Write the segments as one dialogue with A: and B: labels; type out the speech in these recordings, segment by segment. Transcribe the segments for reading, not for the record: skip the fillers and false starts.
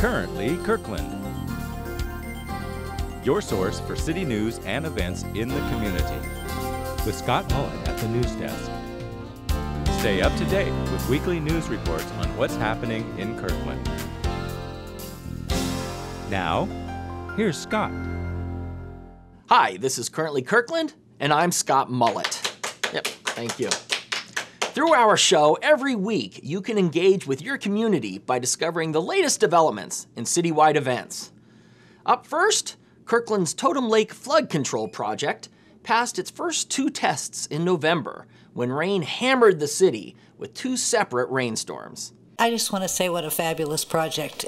A: Currently Kirkland, your source for city news and events in the community, with Scott Mullen at the news desk. Stay up to date with weekly news reports on what's happening in Kirkland. Now, here's Scott.
B: Hi, this is Currently Kirkland, and I'm Scott Mullet. Yep, thank you. Through our show, every week, you can engage with your community by discovering the latest developments in citywide events. Up first, Kirkland's Totem Lake Flood Control Project passed its first 2 tests in November when rain hammered the city with 2 separate rainstorms.
C: I just want to say what a fabulous project.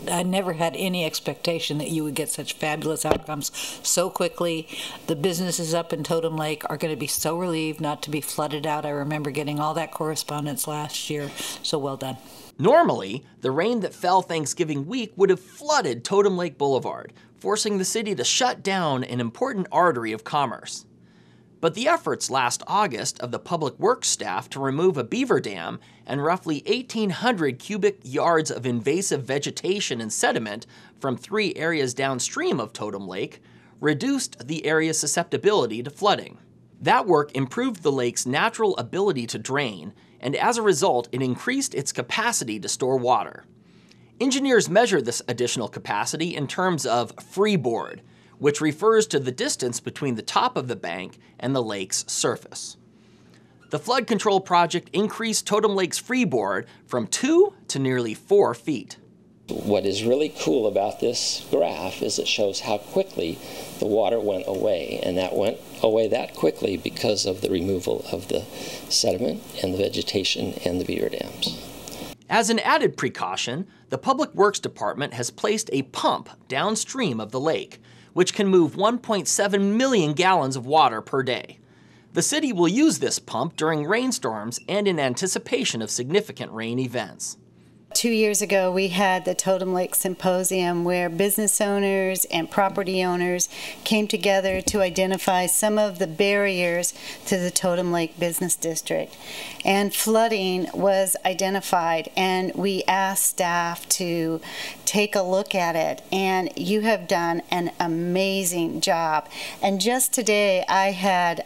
C: I never had any expectation that you would get such fabulous outcomes so quickly. The businesses up in Totem Lake are going to be so relieved not to be flooded out. I remember getting all that correspondence last year, so well done.
B: Normally, the rain that fell Thanksgiving week would have flooded Totem Lake Boulevard, forcing the city to shut down an important artery of commerce. But the efforts last August of the public works staff to remove a beaver dam and roughly 1,800 cubic yards of invasive vegetation and sediment from 3 areas downstream of Totem Lake reduced the area's susceptibility to flooding. That work improved the lake's natural ability to drain, and as a result, it increased its capacity to store water. Engineers measure this additional capacity in terms of freeboard, which refers to the distance between the top of the bank and the lake's surface. The flood control project increased Totem Lake's freeboard from 2 to nearly 4 feet.
D: What is really cool about this graph is it shows how quickly the water went away, and that went away that quickly because of the removal of the sediment and the vegetation and the beaver dams.
B: As an added precaution, the Public Works Department has placed a pump downstream of the lake, which can move 1.7 million gallons of water per day. The city will use this pump during rainstorms and in anticipation of significant rain events.
E: 2 years ago, we had the Totem Lake Symposium where business owners and property owners came together to identify some of the barriers to the Totem Lake Business District. And flooding was identified, and we asked staff to take a look at it. And you have done an amazing job. And just today, I had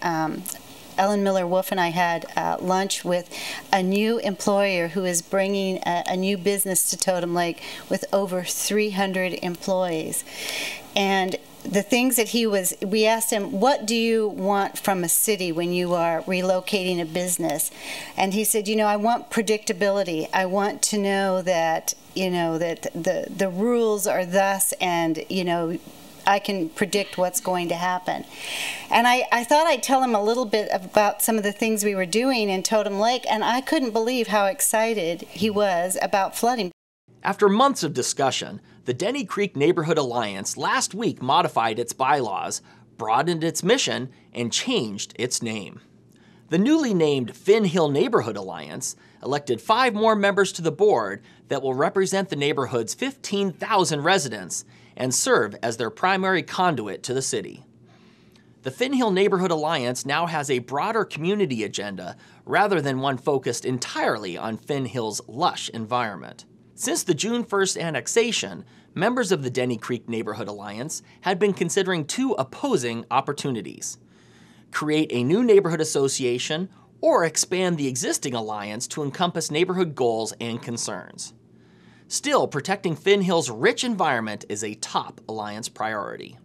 E: Ellen Miller-Wolf and I had lunch with a new employer who is bringing a new business to Totem Lake with over 300 employees. And the things that we asked him, what do you want from a city when you are relocating a business? And he said, I want predictability. I want to know that, that the rules are thus, and, I can predict what's going to happen. And I thought I'd tell him a little bit about some of the things we were doing in Totem Lake, and I couldn't believe how excited he was about flooding.
B: After months of discussion, the Denny Creek Neighborhood Alliance last week modified its bylaws, broadened its mission, and changed its name. The newly named Finn Hill Neighborhood Alliance elected 5 more members to the board that will represent the neighborhood's 15,000 residents and serve as their primary conduit to the city. The Finn Hill Neighborhood Alliance now has a broader community agenda rather than one focused entirely on Finn Hill's lush environment. Since the June 1st annexation, members of the Denny Creek Neighborhood Alliance had been considering 2 opposing opportunities: create a new neighborhood association or expand the existing alliance to encompass neighborhood goals and concerns. Still, protecting Finn Hill's rich environment is a top Alliance priority.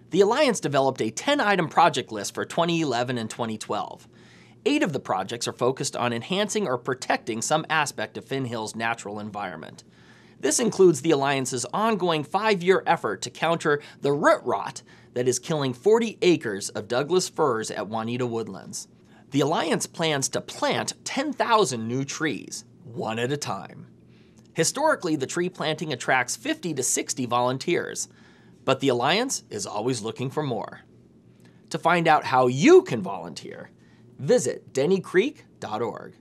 B: The Alliance developed a 10-item project list for 2011 and 2012. 8 of the projects are focused on enhancing or protecting some aspect of Finn Hill's natural environment. This includes the Alliance's ongoing 5-year effort to counter the root rot that is killing 40 acres of Douglas firs at Juanita Woodlands. The Alliance plans to plant 10,000 new trees, one at a time. Historically, the tree planting attracts 50 to 60 volunteers, but the Alliance is always looking for more. To find out how you can volunteer, visit dennycreek.org.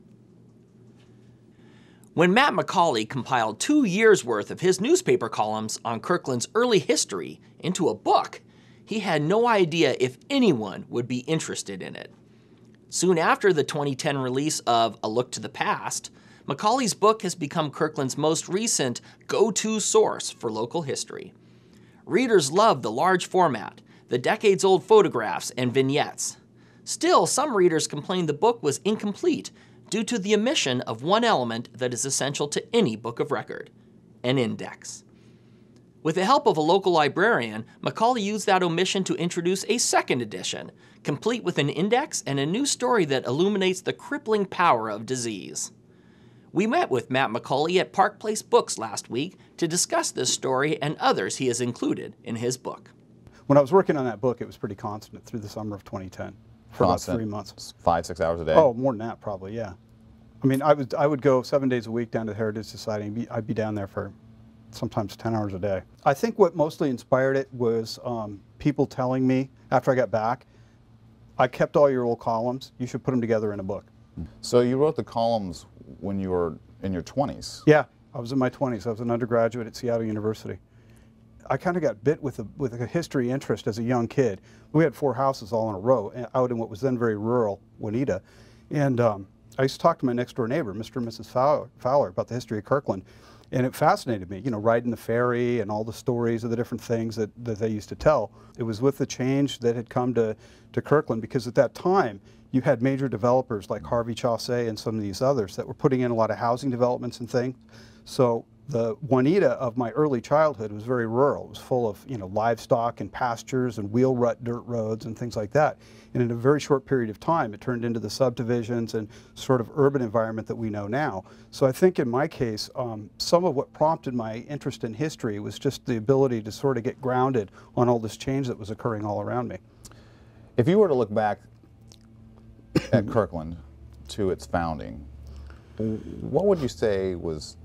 B: When Matt McCauley compiled 2 years' worth of his newspaper columns on Kirkland's early history into a book, he had no idea if anyone would be interested in it. Soon after the 2010 release of A Look to the Past, McCauley's book has become Kirkland's most recent go-to source for local history. Readers love the large format, the decades-old photographs and vignettes. Still, some readers complained the book was incomplete due to the omission of one element that is essential to any book of record: an index. With the help of a local librarian, McCauley used that omission to introduce a second edition, complete with an index and a new story that illuminates the crippling power of disease. We met with Matt McCauley at Park Place Books last week to discuss this story and others he has included in his book.
F: When I was working on that book, it was pretty constant through the summer of 2010 for
G: Constant,
F: about 3 months.
G: 5-6 hours a day?
F: Oh, more than that probably, yeah. I mean, I would go 7 days a week down to the Heritage Society, and I'd be down there for sometimes 10 hours a day. I think what mostly inspired it was people telling me after I got back, I kept all your old columns, you should put them together in a book.
G: So you wrote the columns when you were in your 20s?
F: Yeah, I was in my 20s. I was an undergraduate at Seattle University. I kind of got bit with a history interest as a young kid. We had 4 houses all in a row out in what was then very rural Juanita. And I used to talk to my next door neighbor, Mr. and Mrs. Fowler, about the history of Kirkland. And it fascinated me, you know, riding the ferry and all the stories of the different things that they used to tell. It was with the change that had come to Kirkland, because at that time, you had major developers like Harvey Chaussee and some of these others that were putting in a lot of housing developments and things. So the Juanita of my early childhood was very rural. It was full of, you know, livestock and pastures and wheel rut dirt roads and things like that. And in a very short period of time, it turned into the subdivisions and sort of urban environment that we know now. So I think in my case, some of what prompted my interest in history was just the ability to sort of get grounded on all this change that was occurring all around me.
G: If you were to look back at Kirkland to its founding, what would you say was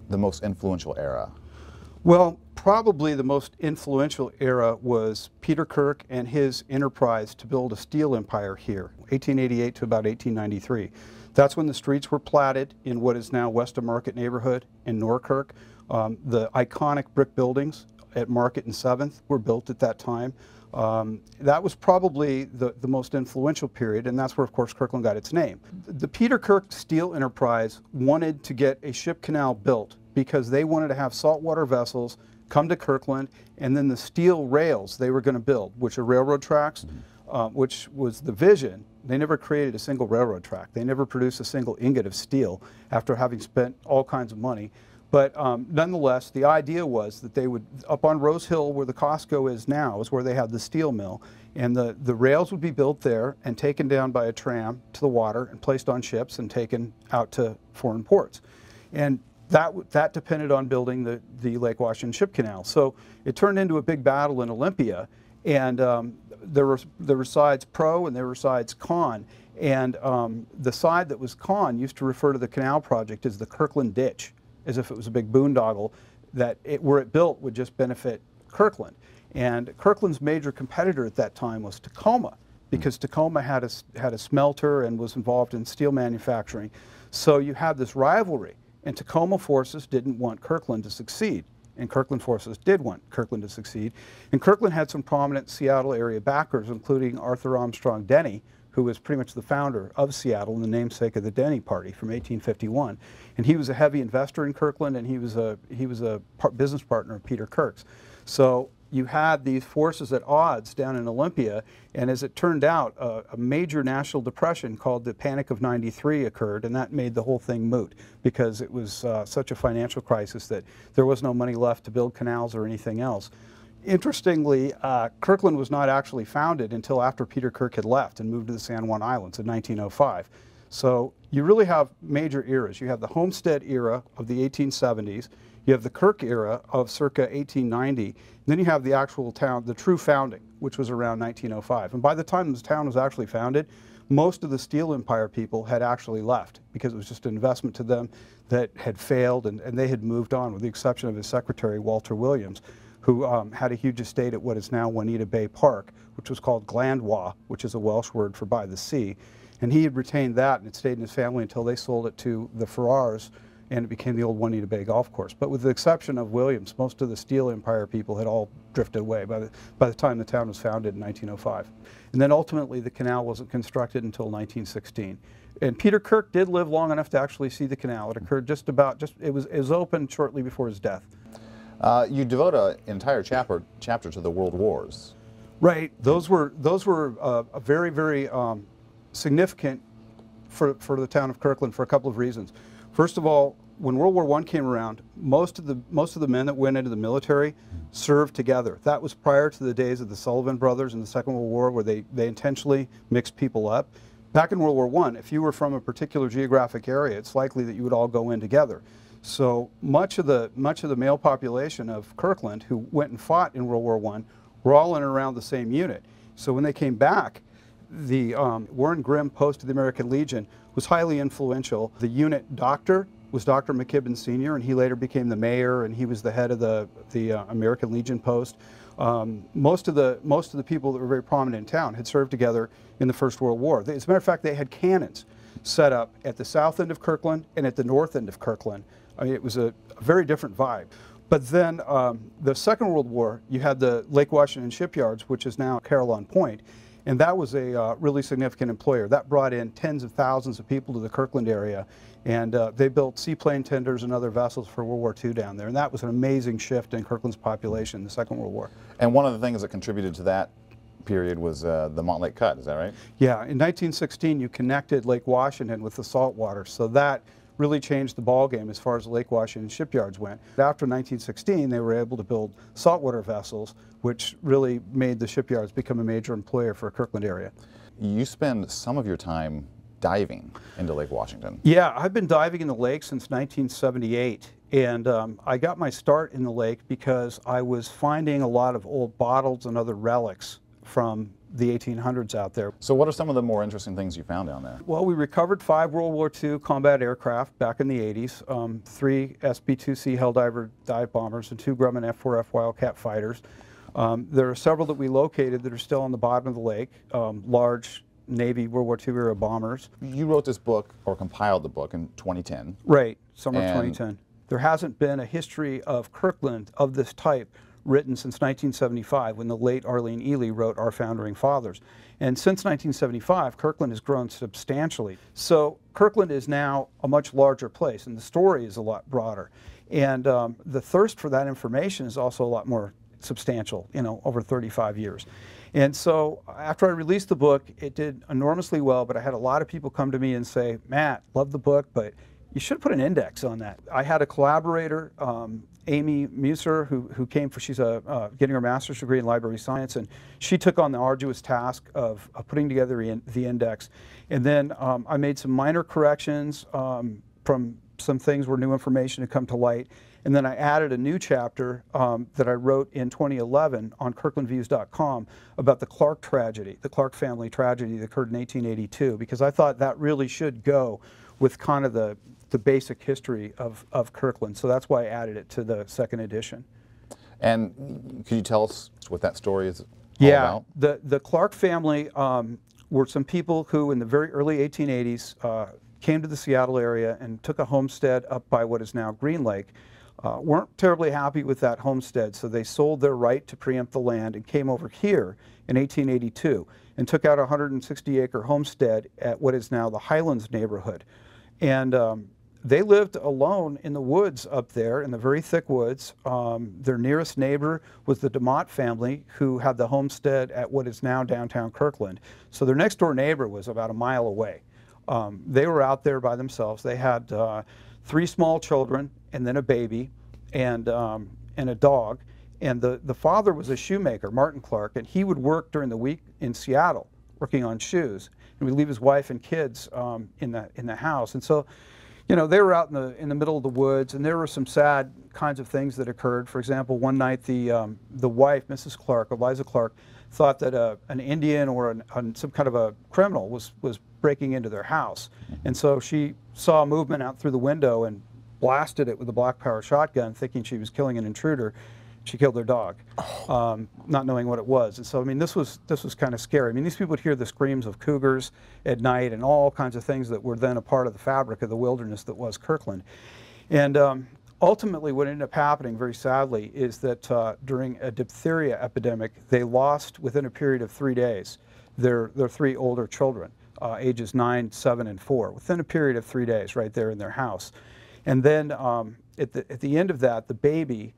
G: the most influential era?
F: Well, probably the most influential era was Peter Kirk and his enterprise to build a steel empire here, 1888 to about 1893. That's when the streets were platted in what is now West of Market neighborhood in Norkirk. The iconic brick buildings at Market and 7th were built at that time. That was probably the most influential period, and that's where, of course, Kirkland got its name. The Peter Kirk Steel Enterprise wanted to get a ship canal built because they wanted to have saltwater vessels come to Kirkland, and then the steel rails they were going to build, which are railroad tracks, which was the vision. They never created a single railroad track. They never produced a single ingot of steel after having spent all kinds of money. But nonetheless, the idea was that they would, up on Rose Hill where the Costco is now, is where they had the steel mill, and the rails would be built there and taken down by a tram to the water and placed on ships and taken out to foreign ports. And that depended on building the Lake Washington Ship Canal. So it turned into a big battle in Olympia, and there were sides pro and there were sides con. And the side that was con used to refer to the canal project as the Kirkland Ditch, as if it was a big boondoggle that where it built would just benefit Kirkland. And Kirkland's major competitor at that time was Tacoma, because Tacoma had a smelter and was involved in steel manufacturing. So you had this rivalry, and Tacoma forces didn't want Kirkland to succeed, and Kirkland forces did want Kirkland to succeed. And Kirkland had some prominent Seattle area backers, including Arthur Armstrong Denny, who was pretty much the founder of Seattle and the namesake of the Denny Party from 1851. And he was a heavy investor in Kirkland, and he was a business partner of Peter Kirk's. So you had these forces at odds down in Olympia, and as it turned out, a major national depression called the Panic of '93 occurred, and that made the whole thing moot, because it was such a financial crisis that there was no money left to build canals or anything else. Interestingly, Kirkland was not actually founded until after Peter Kirk had left and moved to the San Juan Islands in 1905. So you really have major eras. You have the Homestead era of the 1870s, you have the Kirk era of circa 1890, and then you have the actual town, the true founding, which was around 1905. And by the time this town was actually founded, most of the steel empire people had actually left, because it was just an investment to them that had failed, and they had moved on, with the exception of his secretary, Walter Williams, who had a huge estate at what is now Juanita Bay Park, which was called Glandwa, which is a Welsh word for by the sea. And he had retained that, and it stayed in his family until they sold it to the Farrars and it became the old Juanita Bay Golf Course. But with the exception of Williams, most of the Steel Empire people had all drifted away by the time the town was founded in 1905. And then ultimately the canal wasn't constructed until 1916. And Peter Kirk did live long enough to actually see the canal. It occurred it was opened shortly before his death.
G: You devote an entire chapter to the World Wars.
F: Right. Those were very, very significant for the town of Kirkland for a couple of reasons. First of all, when World War I came around, most of the men that went into the military served together. That was prior to the days of the Sullivan brothers in the Second World War, where they intentionally mixed people up. Back in World War I, if you were from a particular geographic area, it's likely that you would all go in together. So much of the male population of Kirkland who went and fought in World War I were all in and around the same unit. So when they came back, the Warren Grimm post of the American Legion was highly influential. The unit doctor was Dr. McKibben Sr., and he later became the mayor, and he was the head of the American Legion post. Most of the people that were very prominent in town had served together in the First World War. As a matter of fact, they had cannons set up at the south end of Kirkland and at the north end of Kirkland. I mean, it was a very different vibe. But then the Second World War, you had the Lake Washington Shipyards, which is now Carillon Point, and that was a really significant employer. That brought in tens of thousands of people to the Kirkland area, and they built seaplane tenders and other vessels for World War II down there, and that was an amazing shift in Kirkland's population in the Second World War.
G: And one of the things that contributed to that period was the Montlake Cut, is that right?
F: Yeah, in 1916 you connected Lake Washington with the saltwater, so that really changed the ballgame as far as Lake Washington shipyards went. After 1916, they were able to build saltwater vessels, which really made the shipyards become a major employer for the Kirkland area.
G: You spend some of your time diving into Lake Washington.
F: Yeah, I've been diving in the lake since 1978, and I got my start in the lake because I was finding a lot of old bottles and other relics from the 1800s out there.
G: So what are some of the more interesting things you found down there?
F: Well, we recovered 5 World War II combat aircraft back in the 80s, 3 SB-2C Helldiver dive bombers and 2 Grumman F-4F Wildcat fighters. There are several that we located that are still on the bottom of the lake, large Navy World War II era bombers.
G: You wrote this book, or compiled the book, in 2010.
F: Right, summer of 2010. There hasn't been a history of Kirkland of this type written since 1975, when the late Arlene Ely wrote Our Foundering Fathers. And since 1975, Kirkland has grown substantially. So Kirkland is now a much larger place, and the story is a lot broader. And the thirst for that information is also a lot more substantial, you know, over 35 years. And so after I released the book, it did enormously well, but I had a lot of people come to me and say, Matt, love the book, but you should put an index on that. I had a collaborator, Amy Muser, who came for, she's getting her master's degree in library science, and she took on the arduous task of putting together the index. And then I made some minor corrections from some things where new information had come to light. And then I added a new chapter that I wrote in 2011 on kirklandviews.com about the Clark tragedy, the Clark family tragedy that occurred in 1882, because I thought that really should go with kind of the basic history of Kirkland. So that's why I added it to the second edition.
G: And could you tell us what that story is all about?
F: Yeah, the Clark family were some people who in the very early 1880s came to the Seattle area and took a homestead up by what is now Green Lake. Weren't terribly happy with that homestead, so they sold their right to preempt the land and came over here in 1882 and took out a 160-acre homestead at what is now the Highlands neighborhood. And they lived alone in the woods up there, in the very thick woods. Their nearest neighbor was the DeMott family, who had the homestead at what is now downtown Kirkland. So their next door neighbor was about a mile away. They were out there by themselves. They had 3 small children and then a baby and a dog. And the father was a shoemaker, Martin Clark, and he would work during the week in Seattle working on shoes. And we'd leave his wife and kids in the house. And so, you know, they were out in the middle of the woods, and there were some sad kinds of things that occurred. For example, one night the wife, Mrs. Clark, Eliza Clark, thought that an Indian or some kind of a criminal was breaking into their house. And so she saw a movement out through the window and blasted it with a black power shotgun, thinking she was killing an intruder. She killed their dog, not knowing what it was. And so, I mean, this was kind of scary. I mean, these people would hear the screams of cougars at night and all kinds of things that were then a part of the fabric of the wilderness that was Kirkland. And ultimately what ended up happening, very sadly, is that during a diphtheria epidemic, they lost, within a period of 3 days, their 3 older children, ages 9, 7, and 4, within a period of 3 days, right there in their house. And then at the end of that, the baby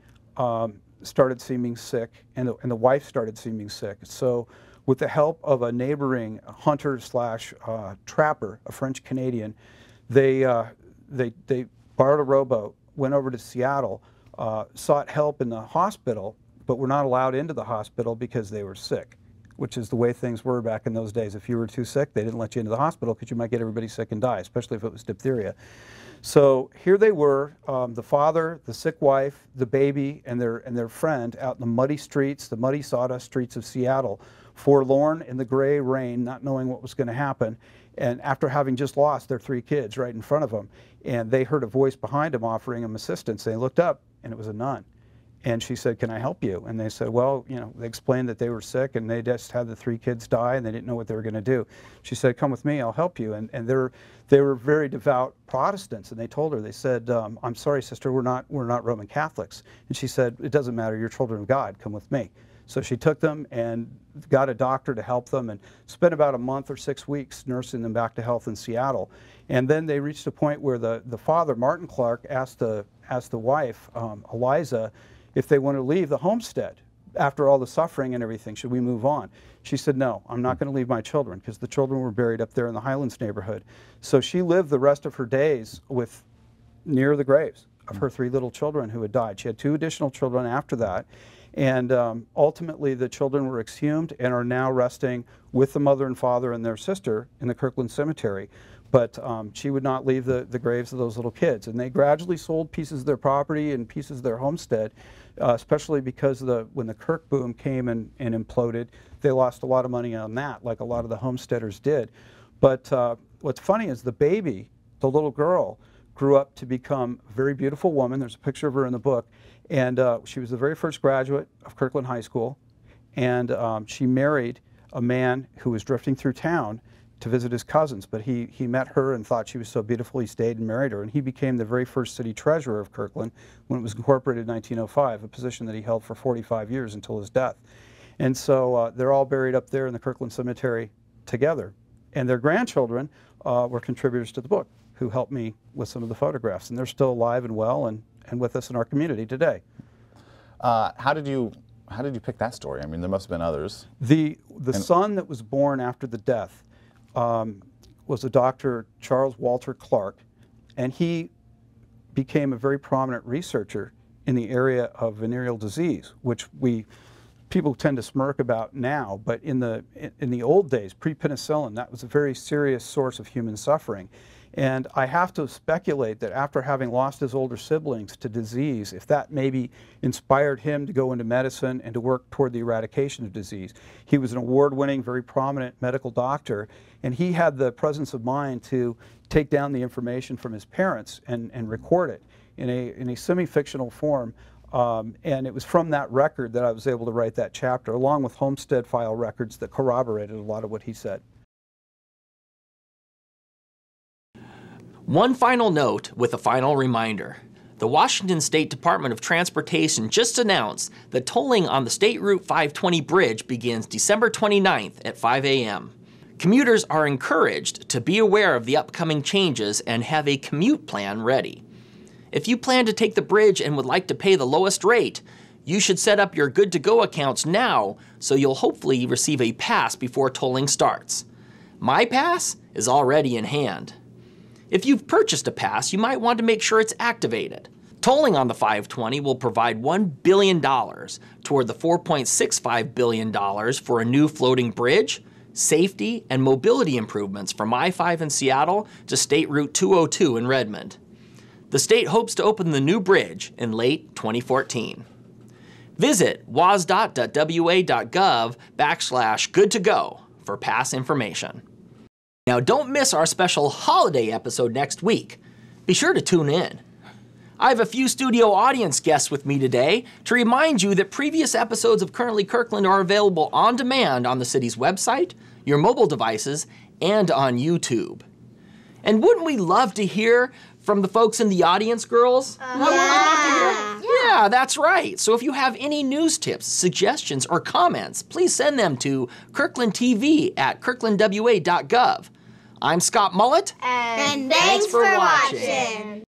F: started seeming sick, and the wife started seeming sick. So with the help of a neighboring hunter slash trapper, a French Canadian, they borrowed a rowboat, went over to Seattle, sought help in the hospital, but were not allowed into the hospital because they were sick, which is the way things were back in those days. If you were too sick, they didn't let you into the hospital because you might get everybody sick and die, especially if it was diphtheria. So here they were, the father, the sick wife, the baby, and their friend out in the muddy streets, the muddy sawdust streets of Seattle, forlorn in the gray rain, not knowing what was going to happen, and after having just lost their 3 kids right in front of them. And they heard a voice behind them offering them assistance. They looked up, and it was a nun. And she said, "Can I help you?" And they said, well, you know, they explained that they were sick and they just had the 3 kids die and they didn't know what they were going to do. She said, "Come with me, I'll help you." And they were very devout Protestants, and they told her, they said, "I'm sorry, sister, we're not Roman Catholics." And she said, "It doesn't matter, you're children of God, come with me." So she took them and got a doctor to help them and spent about a month or 6 weeks nursing them back to health in Seattle. And then they reached a point where the father, Martin Clark, asked the wife, Eliza, if they want to leave the homestead after all the suffering and everything. Should we move on? She said, "No, I'm not going to leave my children," because the children were buried up there in the Highlands neighborhood. So she lived the rest of her days near the graves of her 3 little children who had died. She had 2 additional children after that. And ultimately, the children were exhumed and are now resting with the mother and father and their sister in the Kirkland cemetery. But she would not leave the graves of those little kids. And they gradually sold pieces of their property and pieces of their homestead, especially because when the Kirk boom came and imploded, they lost a lot of money on that, like a lot of the homesteaders did. But what's funny is the baby, the little girl, grew up to become a very beautiful woman. There's a picture of her in the book. And she was the very first graduate of Kirkland High School. And she married a man who was drifting through town to visit his cousins. But he met her and thought she was so beautiful, he stayed and married her. And he became the very first city treasurer of Kirkland when it was incorporated in 1905, a position that he held for 45 years until his death. And so they're all buried up there in the Kirkland Cemetery together. And their grandchildren were contributors to the book, who helped me with some of the photographs. And they're still alive and well and with us in our community today.
G: How did you pick that story? I mean, there must have been others.
F: The son that was born after the death was a Dr. Charles Walter Clark, and he became a very prominent researcher in the area of venereal disease, which people tend to smirk about now, but in the old days, pre-penicillin, that was a very serious source of human suffering. And I have to speculate that after having lost his older siblings to disease, if that maybe inspired him to go into medicine and to work toward the eradication of disease. He was an award-winning, very prominent medical doctor, and he had the presence of mind to take down the information from his parents and record it in a semi-fictional form. And it was from that record that I was able to write that chapter, along with homestead file records that corroborated a lot of what he said.
B: One final note with a final reminder. The Washington State Department of Transportation just announced that tolling on the State Route 520 bridge begins December 29th at 5 a.m. Commuters are encouraged to be aware of the upcoming changes and have a commute plan ready. If you plan to take the bridge and would like to pay the lowest rate, you should set up your good-to-go accounts now so you'll hopefully receive a pass before tolling starts. My pass is already in hand. If you've purchased a pass, you might want to make sure it's activated. Tolling on the 520 will provide $1 billion toward the $4.65 billion for a new floating bridge, safety, and mobility improvements from I-5 in Seattle to State Route 202 in Redmond. The state hopes to open the new bridge in late 2014. Visit wasdot.wa.gov/good-to-go for pass information. Now don't miss our special holiday episode next week. Be sure to tune in. I have a few studio audience guests with me today to remind you that previous episodes of Currently Kirkland are available on demand on the city's website, your mobile devices, and on YouTube. And wouldn't we love to hear from the folks in the audience, girls? Yeah, that's right. So if you have any news tips, suggestions, or comments, please send them to kirklandtv@kirklandwa.gov. I'm Scott Mullet.
H: And thanks for watching.